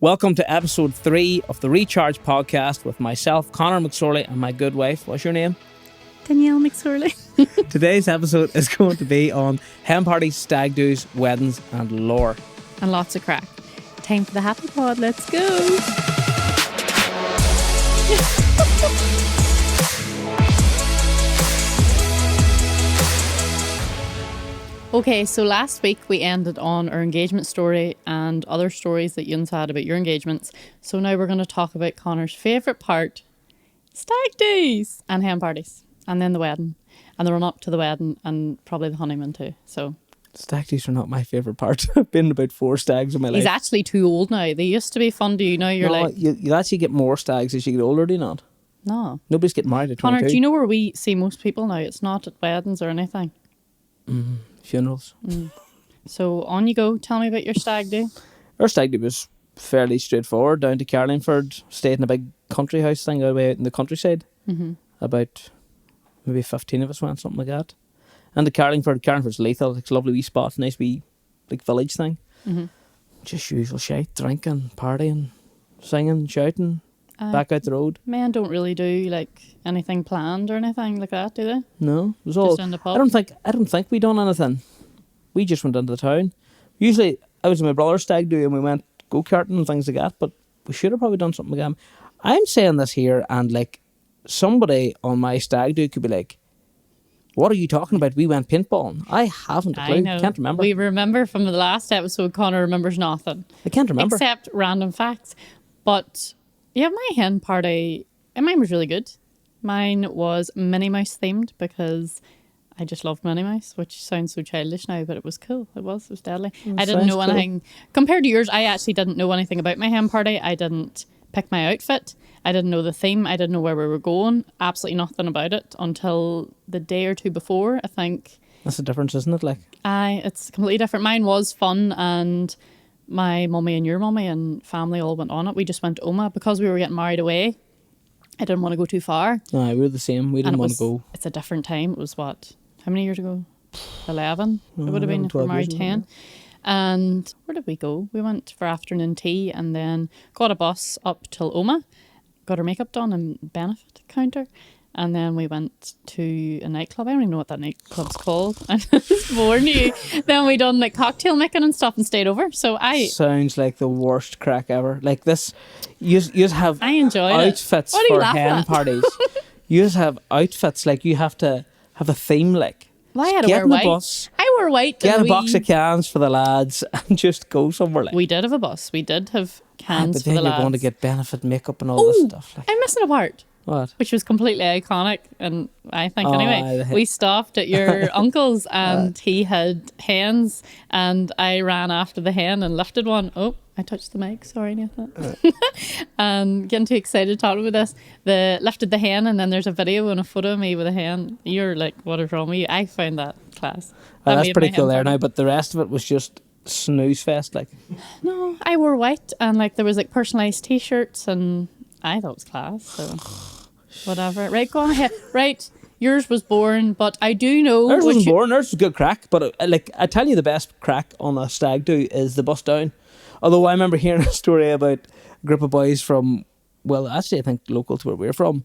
Welcome to episode 3 of the Recharge podcast with myself, Conor McSorley, and my good wife. What's your name? Danielle McSorley. Today's episode is going to be on hen parties, stag do's, weddings, and lore. And lots of crack. Time for the happy pod. Let's go. Okay, so last week we ended on our engagement story and other stories that you've had about your engagements. So now we're going to talk about Conor's favourite part, stag do's and hen parties. And then the wedding. And the run up to the wedding and probably the honeymoon too. So stag do's are not my favourite part. I've been about 4 stags in my life. He's actually too old now. They used to be fun to you. Now you're like... You actually get more stags as you get older, do you not? No. Nobody's getting married at 22. Conor, do you know where we see most people now? It's not at weddings or anything. Funerals. So on you go. Tell me about your stag do. Our stag do was fairly straightforward. Down to Carlingford, stayed in a big country house thing away out in the countryside. About maybe 15 of us went, something like that. And to Carlingford's lethal. It's a lovely wee spot, nice wee like village thing. Just usual shite, drinking, partying, singing, shouting, back out the road. Men don't really do like anything planned or anything like that, do they? No, it was all. Just in the pub? I don't think we done anything. We just went into the town. Usually, I was with my brother's stag do and we went go karting and things like that. But we should have probably done something again. I'm saying this here, and like somebody on my stag do could be like, "What are you talking about? We went paintballing." I haven't a clue. I know. Can't remember. We remember from the last episode, Conor remembers nothing. I can't remember. Except random facts. But yeah, my hen party, and mine was really good. Mine was Minnie Mouse themed because I just loved Minnie Mouse, which sounds so childish now, but it was cool. It was deadly. I didn't know anything. Compared to yours, I actually didn't know anything about my hen party. I didn't pick my outfit. I didn't know the theme. I didn't know where we were going. Absolutely nothing about it until the day or two before, I think. That's the difference, isn't it? Like, It's completely different. Mine was fun, and my mummy and your mummy and family all went on it. We just went to Oma because we were getting married away. I didn't want to go too far. no, we were the same. We didn't want to go. It's a different time. It was what? How many years ago? 11? It would have 11, been if we were 12 married years 10. ago, And where did we go? We went for afternoon tea and then got a bus up till Oma. Got our makeup done and benefit counter. And then we went to a nightclub. I don't even know what that nightclub's called. I just warned you. Then we done like cocktail making and stuff and stayed over. So Sounds like the worst crack ever. Like this, you have I enjoyed outfits it. What are you for laughing hen at? parties. You just have outfits, like you have to have a theme, like Well, I had to get wear in the white. bus, I wore white. get and a box of cans for the lads and just go somewhere. Like, We did have a bus. We did have cans but for then the you're lads. going to get benefit makeup and all this stuff. Like, I'm missing a part. what? Which was completely iconic, and I think Oh, anyway. We stopped at your uncle's and he had hens, and I ran after the hen and lifted one. Oh, I touched the mic. Sorry, Nathan. Getting too excited talking about this. Lifted the hen, and then there's a video and a photo of me with a hen. You're like, what is wrong with you? I found that class. That's made pretty my cool hen there party. now, but the rest of it was just snooze fest. Like, No, I wore white, and like there was like personalised T-shirts, and I thought it was class. So whatever. Right, go ahead. Right, yours was boring, but I do know. ours what wasn't you- boring. Ours was good crack, but like I tell you, the best crack on a stag do is the bus down. Although I remember hearing a story about a group of boys from, well, actually I think local to where we're from.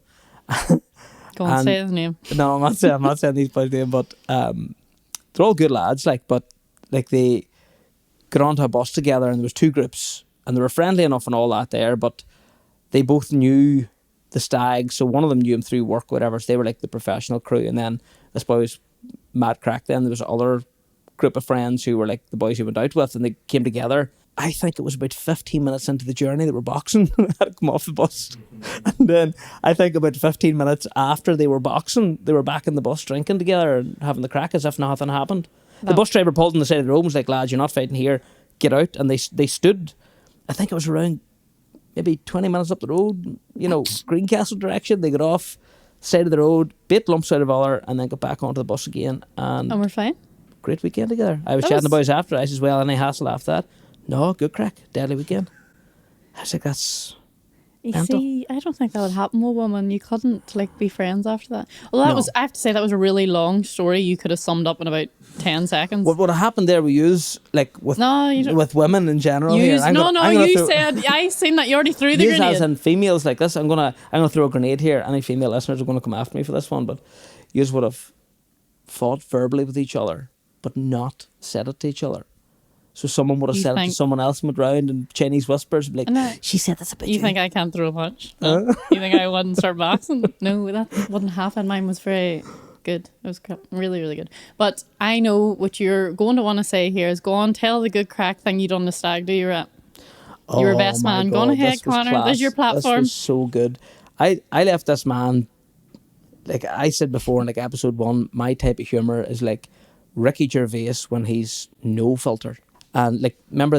Go on, And- say his name. No, I'm not saying these boys' name, but they're all good lads. But they got onto a bus together, and there was 2 groups, and they were friendly enough and all that there, but they both knew the stag, so one of them knew him through work, whatever. So they were like the professional crew, and then this boy was mad crack. Then there was other group of friends who were like the boys he went out with, and they came together. I think it was about 15 minutes into the journey they were boxing and had to come off the bus. And then I think about 15 minutes after they were boxing, they were back in the bus drinking together and having the crack as if nothing happened. The bus driver pulled on the side of the road and was like, "Lads, you're not fighting here, get out." And they stood, I think it was around maybe 20 minutes up the road, Greencastle direction. They got off, side of the road, bit lumps out of other, and then got back onto the bus again. And And we're fine. great weekend together. I was That chatting was- to boys after. I says, "Well, any hassle after that?" "No, good crack, deadly weekend." I was like, "That's You mental. see, I don't think that would happen with women. You couldn't like be friends after that. Well, that No. was. I have to say that was a really long story. You could have summed up in about 10 seconds. What happened there? We use like with No, you don't. with women in general. Here, You throw, said I seen that you already threw the use grenade. as in females like this. I'm gonna throw a grenade here. Any female listeners are gonna come after me for this one, but you would have fought verbally with each other, but not said it to each other. So someone would have said it to someone else, went round and Chinese whispers, be like, she said this about you. You think I can't throw a punch? No. You think I wouldn't start boxing? No, that wouldn't happen. Mine was very good. It was really, really good. But I know what you're going to want to say here is go on, tell the good crack thing you done the stag do you're at. You were best man. God, go on ahead, Connor. There's your platform. This was so good. I left this man, like I said before in like episode 1, my type of humour is like Ricky Gervais when he's no filter. And like, remember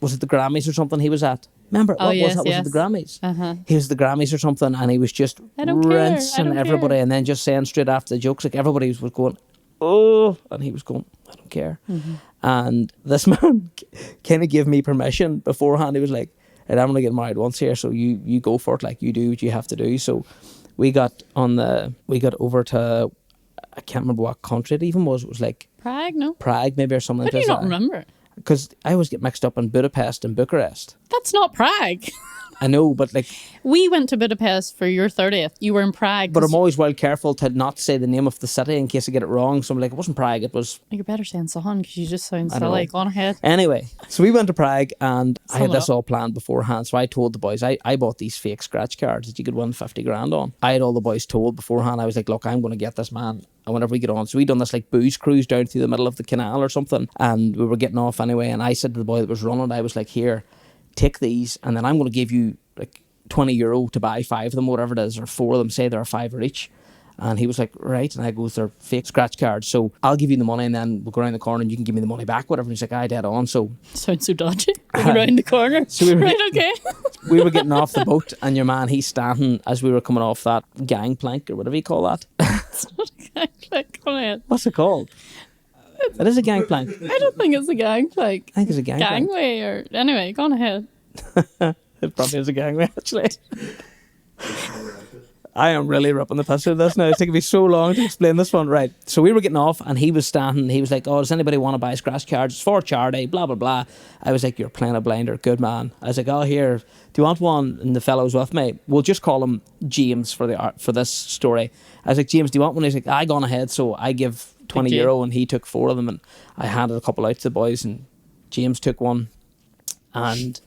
was it the Grammys or something he was at? Remember, was it the Grammys? Uh-huh. He was at the Grammys or something, and he was just rinsing everybody, and then just saying straight after the jokes, like everybody was going, oh, and he was going, I don't care. Mm-hmm. And this man kind of gave me permission beforehand. He was like, I'm going to get married once here, so you go for it, like you do what you have to do. So we got over to, I can't remember what country it even was. It was like Prague maybe, or something. How do you not remember? Because I always get mixed up in Budapest and Bucharest. That's not Prague. I know, but like... We went to Budapest for your 30th. You were in Prague. But I'm always well careful to not say the name of the city in case I get it wrong. So I'm like, it wasn't Prague, it was... You're better saying Son because you just sound silly. Go on ahead. Anyway, so we went to Prague and I had this all planned beforehand. So I told the boys, I bought these fake scratch cards that you could win 50 grand on. I had all the boys told beforehand. I was like, look, I'm going to get this man. And whenever we get on, so we done this like booze cruise down through the middle of the canal or something. And we were getting off anyway. And I said to the boy that was running, I was like, here, take these. And then I'm going to give you like €20 to buy 5 of them, whatever it is, or 4 of them, say they're a fiver each. And he was like, right. And I goes, they're fake scratch cards, so I'll give you the money and then we'll go around the corner and you can give me the money back, whatever. And he's like, I dead on. So sounds so dodgy. Around the corner. So we were, right, okay. We were getting off the boat and your man, he's standing as we were coming off that gangplank or whatever you call that. It's not a gangplank. Come on. What's it called? It is a gangplank. I don't think it's a gangplank. I think it's a gangplank. Gangway or... Anyway, go on ahead. It probably is a gangway, actually. I am really ripping the piss out of this now. It's taking me so long to explain this one. Right. So we were getting off and he was standing. He was like, oh, does anybody want to buy scratch cards? It's for charity, blah, blah, blah. I was like, you're playing a blinder. Good man. I was like, oh, here, do you want one? And the fellow's with me. We'll just call him James for this story. I was like, James, do you want one? He's like, I gone ahead. So I give €20 and he took 4 of them and I handed a couple out to the boys and James took one and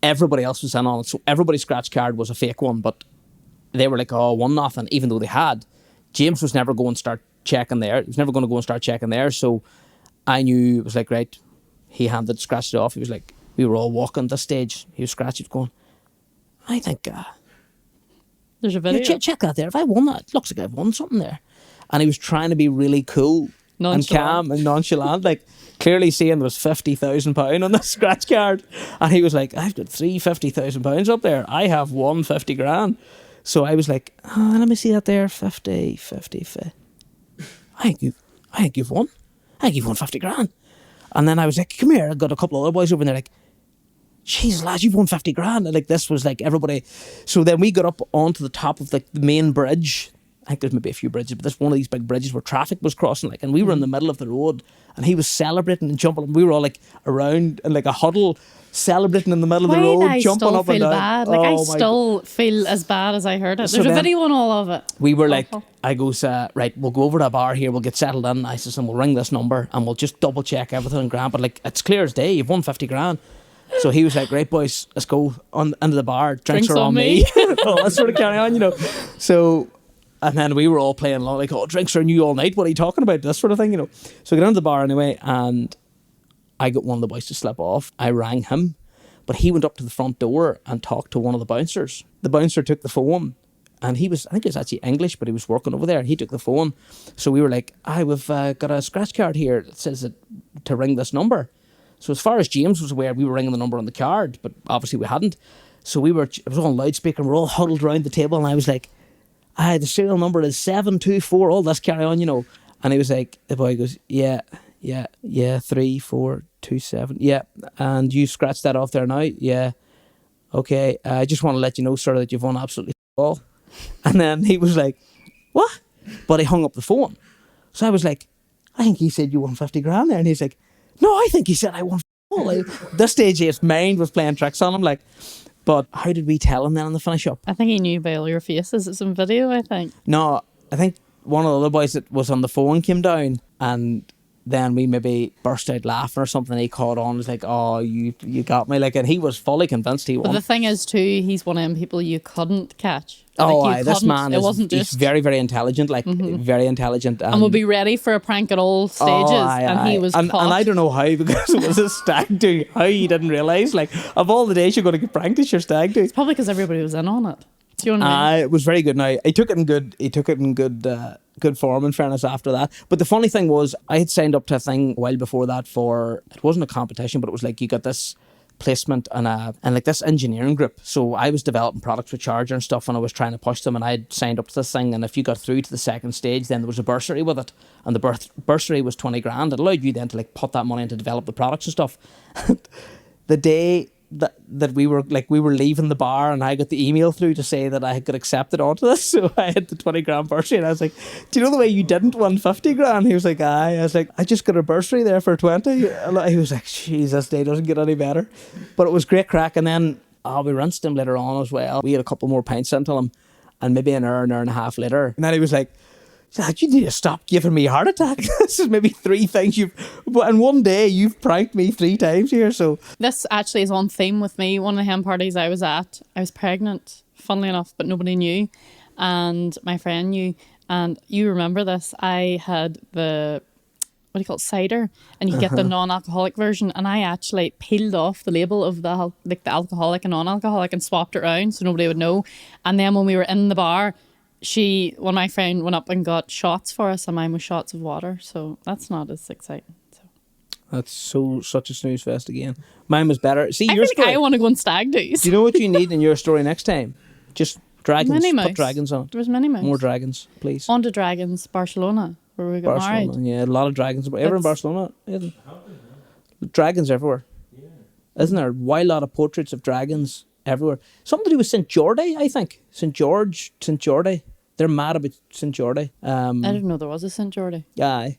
everybody else was in on it. So everybody's scratch card was a fake one, but they were like, oh, 1-0, even though they had. James was never going to start checking there. He was never going to go and start checking there. So I knew, it was like, right, he scratched it off. He was like, we were all walking this stage. He was scratching it going, I think, there's a video. Check that there. If I won that, it looks like I've won something there. And he was trying to be really cool and calm and nonchalant, like clearly saying there was £50,000 on the scratch card. And he was like, I've got 3 £50,000 up there. I have 1 50 grand. So I was like, oh, let me see that there, 50. I think you've won. I think you've won 50 grand. And then I was like, come here. I got a couple of other boys over and they're like, jeez, lads, you've won 50 grand. And like, this was like everybody. So then we got up onto the top of like the main bridge. I think there's maybe a few bridges, but this one of these big bridges where traffic was crossing, like, and we were in the middle of the road and he was celebrating and jumping and we were all like around in like a huddle celebrating in the middle of the road, jumping up and down. Bad. Like, I still feel as bad as I heard it. There's a video on all of it. We were like, I goes, right, we'll go over to a bar here, we'll get settled in. I says, and we'll ring this number and we'll just double check everything and grand. But like, it's clear as day, you've won 50 grand. So he was like, right, boys, let's go into the bar. Drinks are on me. Oh, let's sort of carry on, you know. So, and then we were all playing along, like, oh, drinks are on you all night. What are you talking about? This sort of thing, you know. So we got into the bar anyway, and I got one of the boys to slip off. I rang him, but he went up to the front door and talked to one of the bouncers. The bouncer took the phone, and I think he was actually English, but he was working over there. He took the phone. So we were like, we've got a scratch card here that says that to ring this number. So as far as James was aware, we were ringing the number on the card, but obviously we hadn't. So it was on loudspeaker, and we're all huddled around the table, and I was like, the serial number is 724, all this carry on, you know. And he was like, the boy goes, yeah, 3427, yeah. And you scratched that off there now? Yeah. okay, I just want to let you know, sir, that you've won absolutely all. And then he was like, what? But he hung up the phone. So I was like, I think he said you won 50 grand there. And he's like, no, I think he said I won all. Like, this stage his mind was playing tricks on him. Like, but how did we tell him then in the finish up? I think he knew by all your faces. It's some video, I think. No, I think one of the other boys that was on the phone came down, and then we maybe burst out laughing or something. He caught on, was like, oh, you got me. Like, and he was fully convinced he won. But the thing is too, he's one of them people you couldn't catch. Oh, like, this man he's very, very intelligent, like very intelligent. And will be ready for a prank at all stages. And he was caught. And I don't know how, because it was a stag do, how he didn't realise, like, of all the days you're going to get pranked, it's your stag do. It's probably because everybody was in on it. Do you know what I mean? It was very good. Now, he took it in good form, in fairness, after that. But the funny thing was, I had signed up to a thing a while before that for, it wasn't a competition, but it was like you got this placement and like this engineering group. So I was developing products with charger and stuff, and I was trying to push them, and I had signed up to this thing, and if you got through to the second stage, then there was a bursary with it, and the bursary was 20 grand. It allowed you then to like put that money in to develop the products and stuff. The day that we were leaving the bar, and I got the email through to say that I got accepted onto this, so I had the 20 grand bursary, and I was like, do you know the way you didn't win 50 grand? He was like, aye. I was like, I just got a bursary there for 20. He was like, jeez, this day doesn't get any better. But it was great crack. And then we rinsed him later on as well. We had a couple more pints into him, and maybe an hour and a half later, and then he was like, Dad, you need to stop giving me a heart attack. This is maybe 3 things in one day you've pranked me 3 times here. So this actually is on theme with me. One of the hen parties I was at, I was pregnant, funnily enough, but nobody knew, and my friend knew. And you remember this? I had the, what do you call it, cider, and you get the non-alcoholic version, and I actually peeled off the label of the alcoholic and non-alcoholic and swapped it around so nobody would know. And then when we were in the bar, one of my friend went up and got shots for us, and mine was shots of water, so that's not as exciting. So that's such a snooze fest again. Mine was better. See, your story. I want to go on stag do's. Do you know what you need in your story next time? Just dragons. Minnie Mouse. Put dragons on. There was Minnie Mouse. More dragons, please. On to dragons, Barcelona, where we got married. Yeah, a lot of dragons. Ever in Barcelona? Isn't dragons everywhere. Yeah. Isn't there? Why a lot of portraits of dragons everywhere? Something to do with St. Geordie, I think. St. Geordie. They're mad about St. Geordie. I didn't know there was a St. Geordie. Yeah.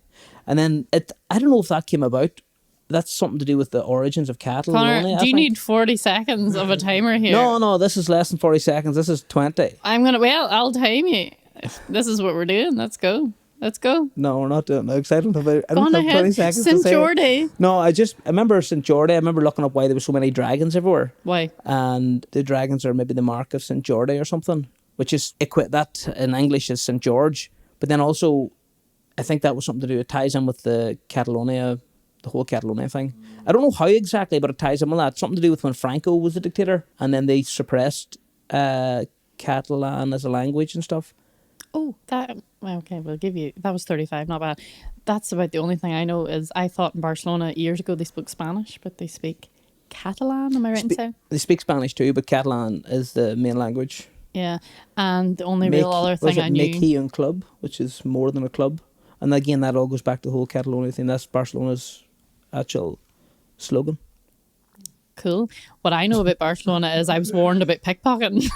And then I don't know if that came about. That's something to do with the origins of cattle. Connor, do you need 40 seconds of a timer here? No, this is less than 40 seconds. This is 20. I'll time you. This is what we're doing. Let's go. No, we're not doing that because I don't have 20 seconds St. to say. Geordie. No, I remember St. Geordie. I remember looking up why there were so many dragons everywhere. Why? And the dragons are maybe the mark of St. Geordie or something, which is that in English is St. George. But then also, I think that was something to do, it ties in with the whole Catalonia thing. I don't know how exactly, but it ties in with that. Something to do with when Franco was the dictator, and then they suppressed Catalan as a language and stuff. Oh, okay, we'll give you, that was 35, not bad. That's about the only thing I know is I thought in Barcelona years ago they spoke Spanish, but they speak Catalan, am I right in saying? They speak Spanish too, but Catalan is the main language. Yeah, and the only real other thing I knew... Make un club, which is more than a club. And again, that all goes back to the whole Catalonia thing. That's Barcelona's actual slogan. Cool. What I know about Barcelona is I was warned about pickpocketing.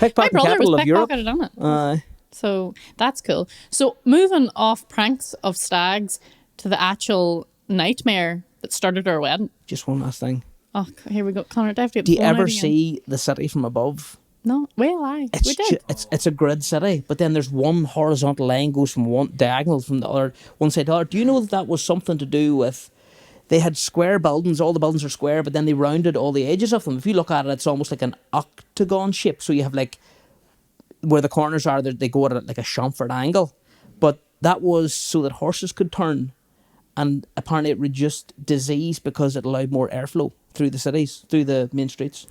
My brother was pickpocketed on it. So that's cool. So moving off pranks of stags to the actual nightmare that started our wedding. Just one last thing. Oh, here we go. Connor, do you ever see the city from above? No. Well, we did. It's a grid city, but then there's one horizontal line goes from one diagonal from the other, one side to the other. Do you know that was something to do with, they had square buildings, all the buildings are square, but then they rounded all the edges of them. If you look at it, it's almost like an octagon shape. So you have like, where the corners are, they go at like a chamfered angle. But that was so that horses could turn, and apparently it reduced disease because it allowed more airflow through the cities, through the main streets.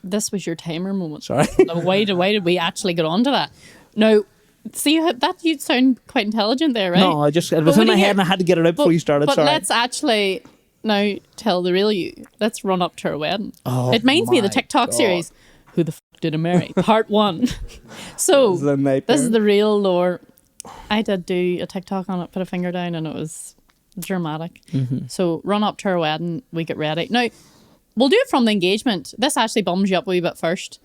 This was your timer moment. Sorry. Why did we actually get onto that? Now, see, that you'd sound quite intelligent there, right? No, it was in my head and I had to get it out before you started. But sorry. Let's actually now tell the real you. Let's run up to our wedding. Oh, it reminds me of the TikTok series, Who the F Did I Marry? Part 1. So, this is the real lore. I did do a TikTok on it, put a finger down, and it was dramatic. Mm-hmm. So, run up to our wedding, we get ready. Now, we'll do it from the engagement. This actually bums you up a wee bit first.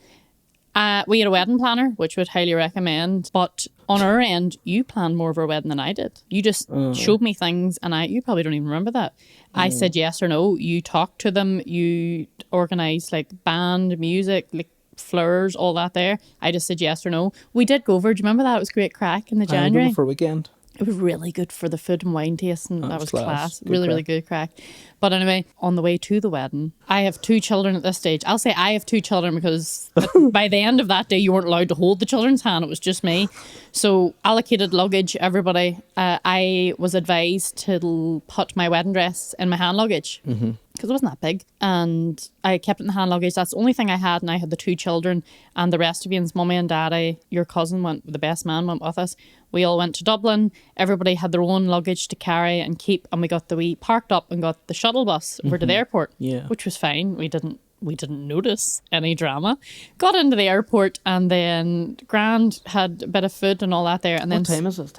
We had a wedding planner, which would highly recommend. But on our end, you planned more of our wedding than I did. You just showed me things, and you probably don't even remember that. I said yes or no. You talked to them. You organised like band, music, like flowers, all that there. I just said yes or no. We did go over. Do you remember that? It was great crack in the January. For a weekend. It was really good for the food and wine taste, and that was class. Good really, crack. really good crack. But anyway, on the way to the wedding, I have 2 children at this stage. I'll say I have 2 children because by the end of that day, you weren't allowed to hold the children's hand. It was just me. So allocated luggage, everybody. I was advised to put my wedding dress in my hand luggage. Because it wasn't that big, and I kept it in the hand luggage. That's the only thing I had, and I had the 2 children, and the rest of yous, mummy and daddy, your cousin went, the best man went with us. We all went to Dublin. Everybody had their own luggage to carry and keep, and we got parked up and got the shuttle bus over to the airport, which was fine. We didn't notice any drama. Got into the airport, and then Grand had a bit of food and all that there. And What then time is this?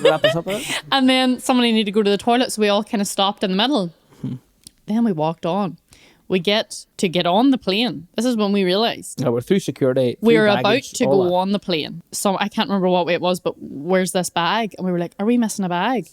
Wrap us up with it. and then somebody needed to go to the toilet, so we all kind of stopped in the middle. Then we walked on. We get on the plane. This is when we realised. No, we're through security. We through were baggage, about to all go that. on the plane. So I can't remember what way it was, but where's this bag? And we were like, are we missing a bag?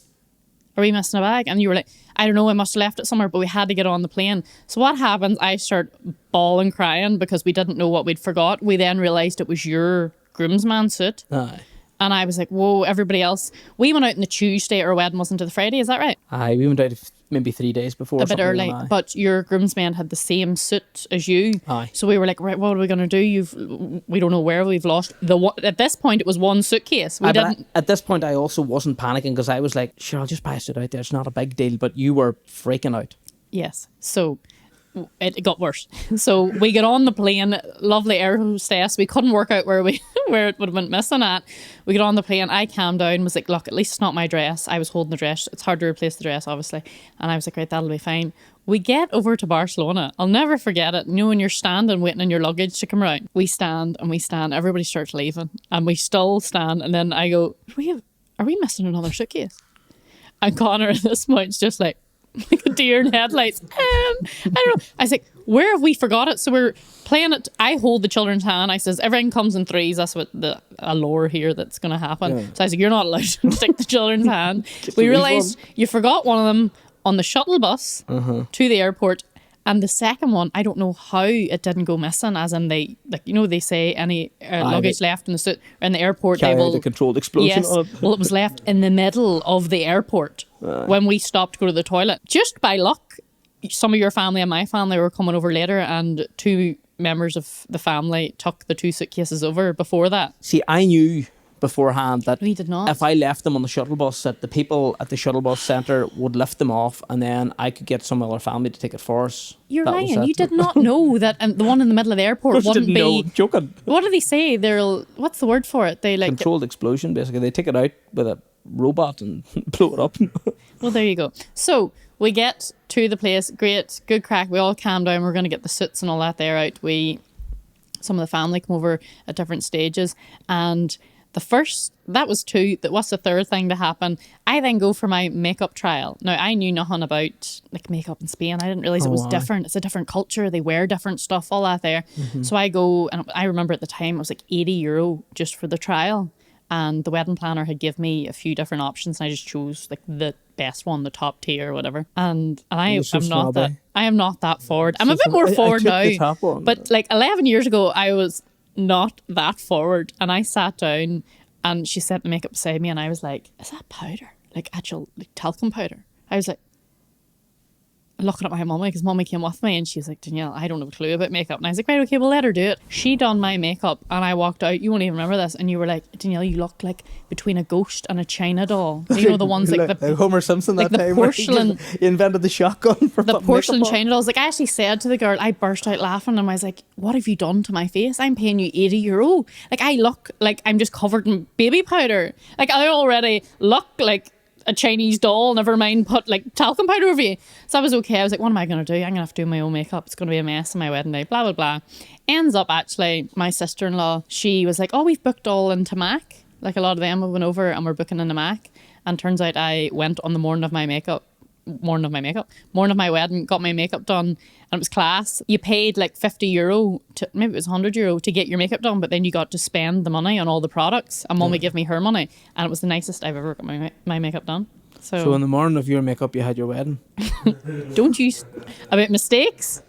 Are we missing a bag? And you were like, I don't know, I must have left it somewhere, but we had to get on the plane. So what happens? I start bawling, crying because we didn't know what we'd forgot. We then realised it was your groomsman suit. Aye. And I was like, whoa, everybody else. We went out on the Tuesday, our wedding wasn't to the Friday, is that right? Aye, we went out maybe 3 days before. A bit something early, like that. but your groomsman had the same suit as you. Aye. So we were like, right, what are we going to do? We don't know where we've lost. At this point, it was one suitcase. We Aye, but didn't. at this point, I also wasn't panicking because I was like, sure, I'll just buy a suit out there. It's not a big deal. But you were freaking out. Yes. So it got worse. So we get on the plane, lovely air hostess. We couldn't work out where it would have been missing at. We get on the plane. I calmed down, was like, look, at least it's not my dress. I was holding the dress. It's hard to replace the dress, obviously. And I was like, right, that'll be fine. We get over to Barcelona. I'll never forget it. You know, when you're standing waiting on your luggage to come around, we stand and we stand. Everybody starts leaving and we still stand. And then I go, are we missing another suitcase? And Connor at this point is just like a deer in headlights. I don't know. I was like, where have we forgot it? So we're playing it. I hold the children's hand. I says, everything comes in threes. That's what a lore here that's going to happen. Yeah. So I was like, you're not allowed to take the children's hand. We leave realised you forgot one of them on the shuttle bus to the airport. And the second one, I don't know how it didn't go missing, as in they say any luggage left in the suit or in the airport, they Carry out will. a controlled explosion Yes. on it. Well, it was left in the middle of the airport when we stopped to go to the toilet. Just by luck, some of your family and my family were coming over later, and 2 members of the family took the 2 suitcases over before that. See, I knew beforehand that We did not. if I left them on the shuttle bus, that the people at the shuttle bus centre would lift them off, and then I could get some other family to take it for us. You're That was lying. it. You did not know that the one in the middle of the airport Of course wouldn't didn't be. know. Joking. What do they say? What's the word for it? They like. Controlled explosion, basically. They take it out with a robot and blow it up. Well, there you go. So we get to the place. Great, good crack. We all calm down. We're going to get the suits and all that there out. Some of the family come over at different stages, and that was 2. What's the third thing to happen? I then go for my makeup trial. Now, I knew nothing about like makeup in Spain. I didn't realise it was different. It's a different culture. They wear different stuff, all that there. So I go, and I remember at the time it was like €80 just for the trial. And the wedding planner had given me a few different options, and I just chose like the best one, the top tier or whatever. And I You're so am not that forward. I'm a bit more I forward took now. the top one. But like 11 years ago, I was not that forward, and I sat down and she set the makeup beside me, and I was like, is that powder? Like actual talcum powder? I was like looking at my mummy, because mummy came with me, and she's like, Danielle, I don't have a clue about makeup. And I was like, right, okay, well, let her do it. She done my makeup, and I walked out. You won't even remember this, and you were like, Danielle, you look like between a ghost and a China doll. You know, the ones like the Homer Simpson like that the time where porcelain- he invented the shotgun for the putting porcelain makeup on. China dolls. Like, I actually said to the girl, I burst out laughing, and I was like, what have you done to my face? I'm paying you €80. Like, I look like I'm just covered in baby powder. Like, I already look like a Chinese doll, never mind put like talcum powder over you. So I was okay. I was like, what am I going to do? I'm going to have to do my own makeup. It's going to be a mess on my wedding day, blah, blah, blah. Ends up actually, my sister-in-law, she was like, oh, we've booked all into Mac. Like a lot of them have went over and we're booking in the Mac. And turns out I went on the morning of my makeup morning of my makeup, morning of my wedding, got my makeup done, and it was class. You paid like €50 to, maybe it was €100 to get your makeup done, but then you got to spend the money on all the products, and Mum would give me her money, and it was the nicest I've ever got my makeup done. So in the morning of your makeup, you had your wedding. Don't you about mistakes?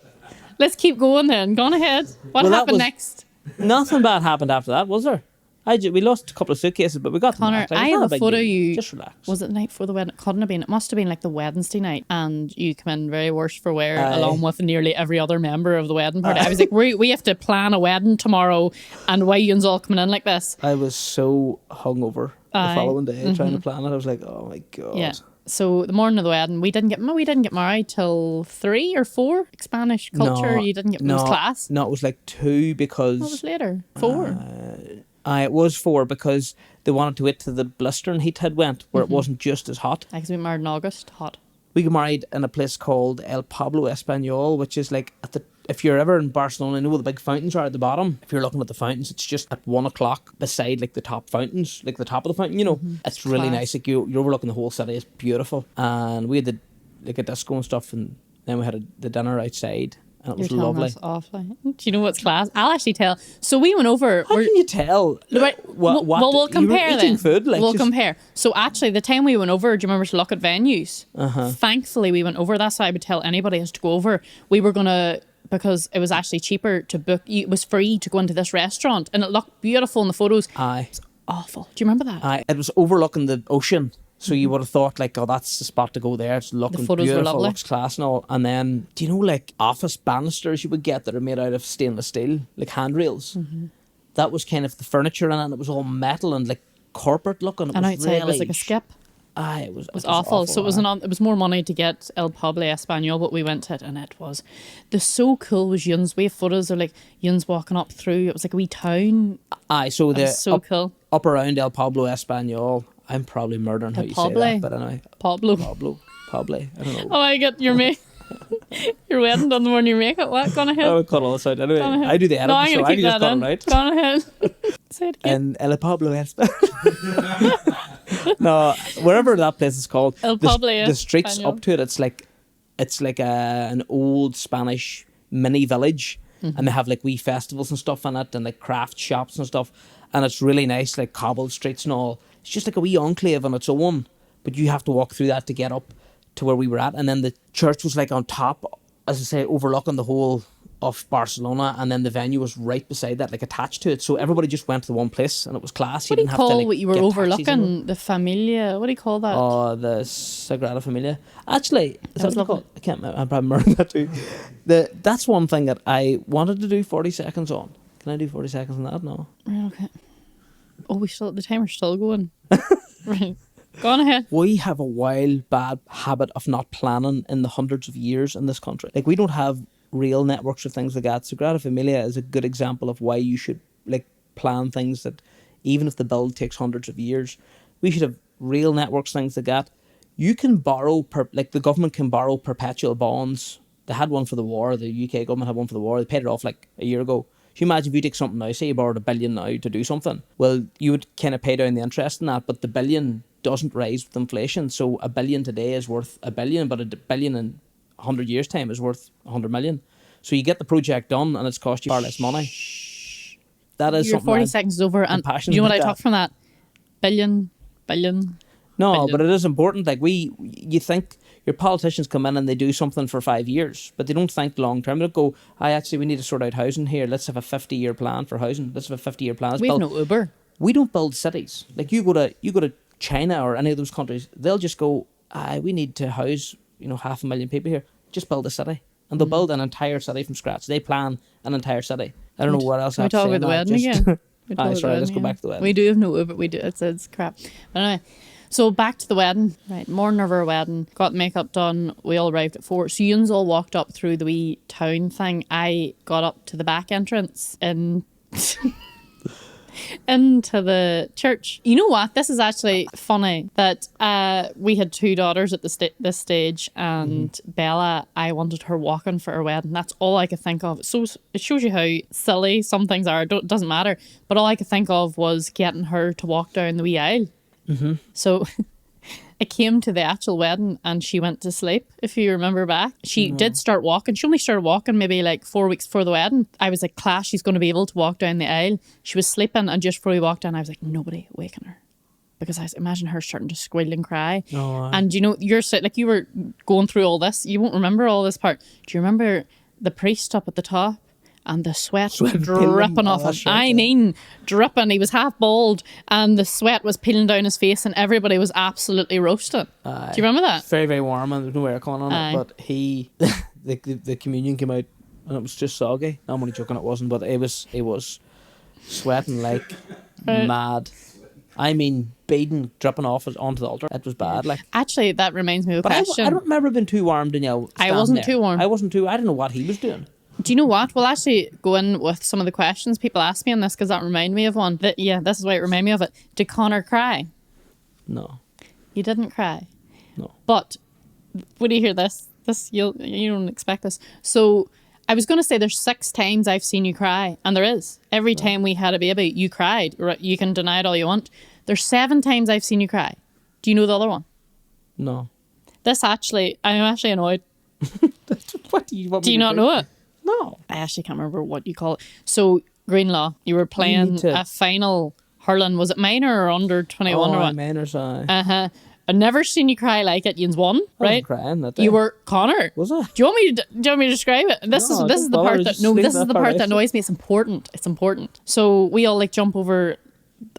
Let's keep going then. Go on ahead. What happened next? Nothing bad happened after that, was there? We lost a couple of suitcases, but we got them Connor, back. Like, I have a photo of you. Just relax. Was it the night before the wedding? It couldn't have been. It must have been like the Wednesday night, and you come in very worse for wear, along with nearly every other member of the wedding party. I was like, we have to plan a wedding tomorrow, and why you's all coming in like this? I was so hungover the following day trying to plan it. I was like, oh my god. Yeah. So the morning of the wedding, we didn't get married till 3 or 4. Spanish culture, you didn't get it was class. No, it was like 2 because. What was later? 4. It was 4 because they wanted to wait till the blistering heat had went, where it wasn't just as hot. Because we married in August, hot. We got married in a place called El Pablo Español, which is like if you're ever in Barcelona, you know where the big fountains are at the bottom. If you're looking at the fountains, it's just at 1 o'clock beside like the top fountains, like the top of the fountain. You know, it's really nice. Like you're overlooking the whole city. It's beautiful. And we had a disco and stuff, and then we had the dinner outside. And it was lovely. Us awfully. Do you know what's class? I'll actually tell. So we went over. How can you tell? Well, we'll compare you were eating food, like, we'll compare. So actually, the time we went over, do you remember to look at venues? Thankfully, we went over. That's why I would tell anybody has to go over. We were going to, because it was actually cheaper to book. It was free to go into this restaurant, and it looked beautiful in the photos. Aye. It was awful. Do you remember that? It was overlooking the ocean. So you would have thought like, oh, that's the spot to go there. It's looking the photos beautiful, were lovely. Looks class and all. And then, do you know like office banisters you would get that are made out of stainless steel, like handrails? That was kind of the furniture in it, and it was all metal and like corporate looking. And outside it was like a skip. It was awful. So it was more money to get El Pablo Español, but we went to it, and it was so cool. Was Yuns? We have photos of like Yuns walking up through. It was like a wee town. So it was so cool. Up around El Pablo Español. I'm probably murdering how you say that, but anyway. Pablo. I don't know. Oh, I get your your wedding done the morning your makeup. What? Go on ahead. I would cut all this out anyway. I do the edit, so I can just cut it right. Go on ahead. Say it again. And El Pablo No, wherever that place is called, El Pablo the streets up to it, it's like an old Spanish mini village, and they have like wee festivals and stuff in it, and like craft shops and stuff, and it's really nice, like cobbled streets and all. It's just like a wee enclave on its own, but you have to walk through that to get up to where we were at. And then the church was like on top, as I say, overlooking the whole of Barcelona, and then the venue was right beside that, like attached to it. So everybody just went to the one place, and it was class. What do you call what you were overlooking? The Familia? What do you call that? Oh, the Sagrada Familia. Actually, is that what you call it? I can't remember. I'm probably murdering that too. That's one thing that I wanted to do 40 seconds on. Can I do 40 seconds on that? No. Right, okay. Oh, the timer's still going. Right. Go on ahead. We have a wild, bad habit of not planning in the hundreds of years in this country. Like, we don't have real networks of things like that. Sagrada Familia is a good example of why you should like plan things that, even if the build takes hundreds of years, we should have real networks, things like that. You can borrow, the government can borrow perpetual bonds. They had one for the war. The UK government had one for the war. They paid it off like a year ago. So you imagine if you take something now, say you borrowed $1 billion now to do something. Well, you would kind of pay down the interest in that, but the billion doesn't rise with inflation. So $1 billion today is worth $1 billion, but $1 billion in 100 years' time is worth 100 million. So you get the project done, and it's cost you far less money. That is your something 40 seconds over, and do you know what I took from that? Billion. No, but it is important. Like you think your politicians come in and they do something for 5 years, but they don't think long term. They don't go, we need to sort out housing here. Let's have a 50-year plan for housing. Let's have a 50-year plan. We have no Uber. We don't build cities. Like you go to China or any of those countries, they'll just go, we need to house 500,000 people here. Just build a city. And they'll build an entire city from scratch. They plan an entire city. I don't know what else I have to say. Can we talk about the wedding again? Sorry, let's go back to the wedding. We do have no Uber. We do. It's crap. But anyway, so back to the wedding. Right, morning of our wedding. Got makeup done. We all arrived at 4. So Yuns all walked up through the wee town thing. I got up to the back entrance and into the church. You know what? This is actually funny that we had 2 daughters at this stage, and Bella, I wanted her walking for her wedding. That's all I could think of. So it shows you how silly some things are. It doesn't matter. But all I could think of was getting her to walk down the wee aisle. So it came to the actual wedding and she went to sleep, if you remember back. She did start walking. She only started walking maybe like 4 weeks before the wedding. I was like, class, she's going to be able to walk down the aisle. She was sleeping, and just before we walked in, I was like, nobody waking her. Because I imagine her starting to squeal and cry. Oh, and you know, like you were going through all this. You won't remember all this part. Do you remember the priest up at the top? And the sweat dripping off him. I mean, dripping. He was half bald, and the sweat was peeling down his face, and everybody was absolutely roasting. Do you remember that? Very, very warm, and there's no aircon on it. But the communion came out, and it was just soggy. I'm only joking, it wasn't, but it was sweating like mad. I mean, beading, dripping off onto the altar. It was bad. Like, actually, that reminds me of a but question. I don't remember being too warm, Danielle. I wasn't too warm. I wasn't too. I don't know what he was doing. Do you know what? We'll actually go in with some of the questions people asked me on this, because that reminded me of one. This is why it reminded me of it. Did Connor cry? No. You didn't cry? No. But when you hear this, you don't expect this. So I was going to say there's 6 times I've seen you cry, and there is. Every time we had a baby, you cried. You can deny it all you want. There's 7 times I've seen you cry. Do you know the other one? No. I'm actually annoyed. What do you want me Do you to not do? know it? No. I actually can't remember what you call it. So, Greenlaw, you were playing a final hurling. Was it minor or under 21 or what? Minors, aye. Uh-huh. I've never seen you cry like it. Yins won, right? I was crying that day. You were Connor. Was I? Do you want me to describe it? This is the part that annoys me. It's important. It's important. So we all like jump over,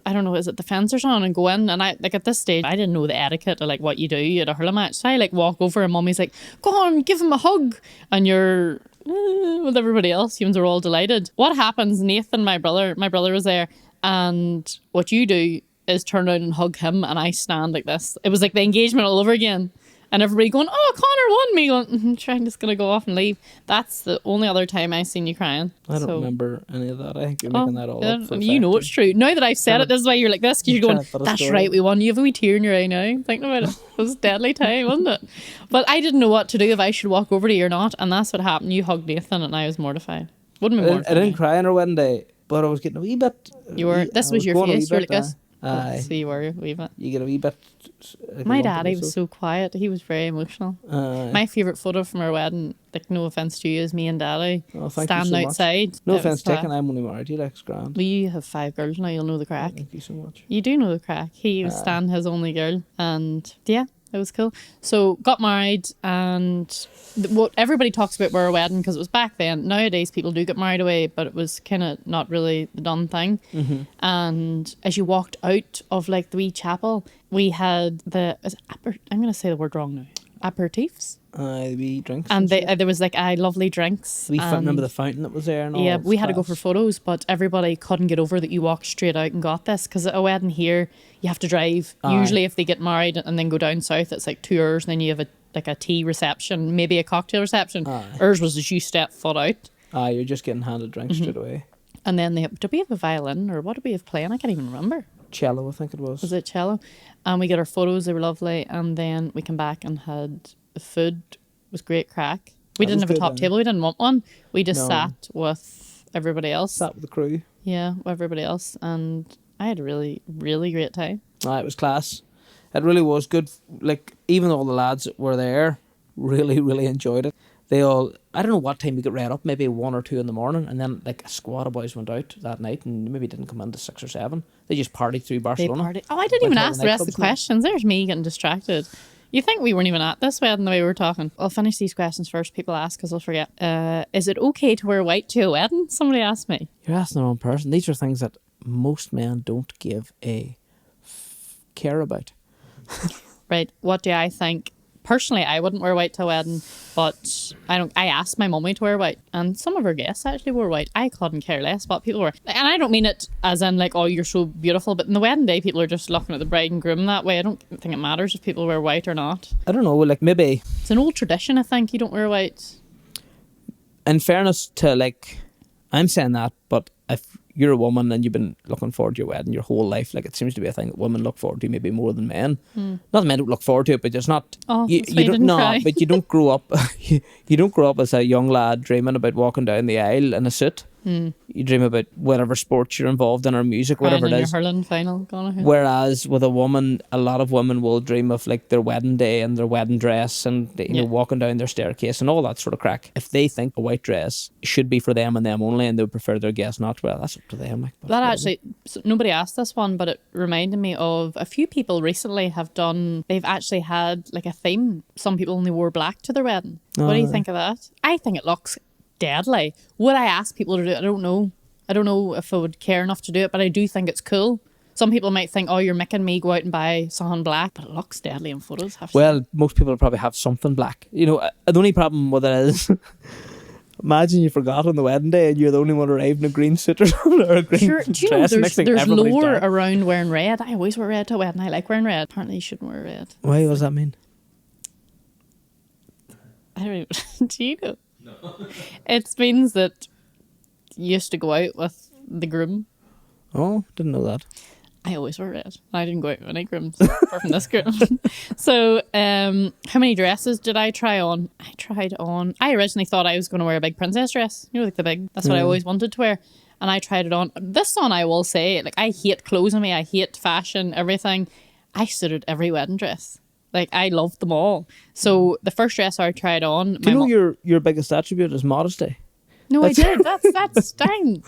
I don't know, is it the fence or something, and go in, and I like at this stage I didn't know the etiquette of like what you do at a hurling match. So I like walk over, and Mummy's like, go on, give him a hug, and you're with everybody else. Humans are all delighted. What happens? Nathan, my brother was there, and what you do is turn around and hug him, and I stand like this. It was like the engagement all over again. And everybody going, oh, Connor won. Me going, I'm just going to go off and leave. That's the only other time I've seen you crying. I don't remember any of that. I think you're making that all up. You know it's true. Now that I've said it, this is why you're like this, because you're going, that's right, we won. You have a wee tear in your eye now. Thinking about it. It was a deadly time, wasn't it? But I didn't know what to do, if I should walk over to you or not. And that's what happened. You hugged Nathan, and I was mortified. Wouldn't be mortified. I didn't cry on our wedding day, but I was getting a wee bit. This was your face. You're like this. Aye. So you were a wee bit. You get a wee bit. Like my daddy was so quiet. He was very emotional. My favourite photo from our wedding, like no offence to you, is me and Daddy standing outside. Much. No offence taken, I'm only married. You like grand. Well, you have 5 girls now. You'll know the crack. Thank you so much. You do know the crack. He was Stan, his only girl, and yeah. It was cool. So got married, and what everybody talks about were a wedding, because it was back then. Nowadays people do get married away, but it was kind of not really the done thing. Mm-hmm. And as you walked out of like the wee chapel, we had I'm going to say the word wrong now. Aperitifs. Wee drinks. And there was like lovely drinks. Remember the fountain that was there? And all yeah, we had to go for photos, but everybody couldn't get over that you walked straight out and got this, because at a wedding here you have to drive. Usually if they get married and then go down south, it's like 2 hours, and then you have a tea reception, maybe a cocktail reception. Ours was as you step foot out. You're just getting handed drinks straight away. And then did we have a violin, or what did we have playing? I can't even remember. Cello, I think it was. Was it cello? And we got our photos, they were lovely, and then we came back and had the food. It was great crack. We didn't have a top table, we didn't want one. We just sat with everybody else. Sat with the crew. Yeah, with everybody else, and I had a really, really great time. It was class. It really was good. Like, even all the lads that were there really, really enjoyed it. They all, I don't know what time we got read up, maybe 1 or 2 in the morning, and then like a squad of boys went out that night and maybe didn't come in till 6 or 7. They just partied through Barcelona. Oh, I didn't even ask the rest of the questions. There's me getting distracted. You think we weren't even at this wedding the way we were talking? I'll finish these questions first. People ask, because I'll forget. Is it okay to wear white to a wedding? Somebody asked me. You're asking the wrong person. These are things that most men don't give a care about. Right. What do I think? Personally, I wouldn't wear white to a wedding, but I asked my mummy to wear white, and some of her guests actually wore white. I couldn't care less what people were. And I don't mean it as in like, oh, you're so beautiful, but in the wedding day, people are just looking at the bride and groom that way. I don't think it matters if people wear white or not. I don't know, like maybe... It's an old tradition, I think, you don't wear white. In fairness to, like, I'm saying that, but if you're a woman and you've been looking forward to your wedding your whole life, like it seems to be a thing that women look forward to maybe more than men. Not that men don't look forward to it, but it's not. You don't cry. But you don't grow up. You don't grow up as a young lad dreaming about walking down the aisle in a suit. You you dream about whatever sport you're involved in or music, Crying whatever in it your is. hurling final gone ahead. Whereas with a woman, a lot of women will dream of like their wedding day and their wedding dress and you know, walking down their staircase and all that sort of crack. If they think a white dress should be for them and them only, and they would prefer their guests not, well, that's up to them. Like, That actually, nobody asked this one, but it reminded me of a few people recently they've actually had like a theme. Some people only wore black to their wedding. What do you think of that? I think it looks deadly. Would I ask people to do it? I don't know. I don't know if I would care enough to do it, but I do think it's cool. Some people might think, oh, you're making me go out and buy something black, but it looks deadly in photos. Well, most people probably have something black. You know, the only problem with it is, imagine you forgot on the wedding day and you're the only one arrived in a green suit or something, or a green Sure, do you know dress. there's lore around wearing red? I always wear red to a wedding. I like wearing red. Apparently you shouldn't wear red. Why? What does that mean? I don't even, do you know? No. It means that you used to go out with the groom. Oh, didn't know that. I always wear red. I didn't go out with any grooms apart from this groom. So, how many dresses did I try on? I originally thought I was going to wear a big princess dress. You know, like the big, that's what I always wanted to wear. And I tried it on. This one, I will say, like, I hate clothes on me. I hate fashion, everything. I suited every wedding dress. Like, I loved them all. So, the first dress I tried on... Do you know your biggest attribute is modesty? No, I did. That's dang.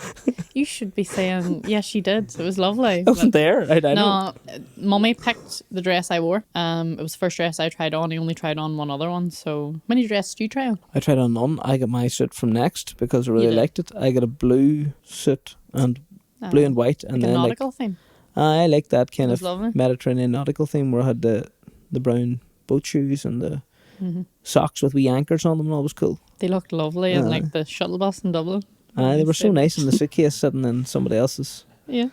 You should be saying, yes, she did. It was lovely. I wasn't there. I know. No, Mummy picked the dress I wore. It was the first dress I tried on. I only tried on one other one. So, how many dresses did you try on? I tried on none. I got my suit from Next because I really liked it. I got a blue suit and blue and white. And like then a nautical theme. I like that kind of lovely. Mediterranean nautical theme where I had the brown boat shoes and the socks with wee anchors on them, and all was cool. They looked lovely in like the shuttle bus in Dublin. They were so nice in the suitcase sitting in somebody else's. Yeah.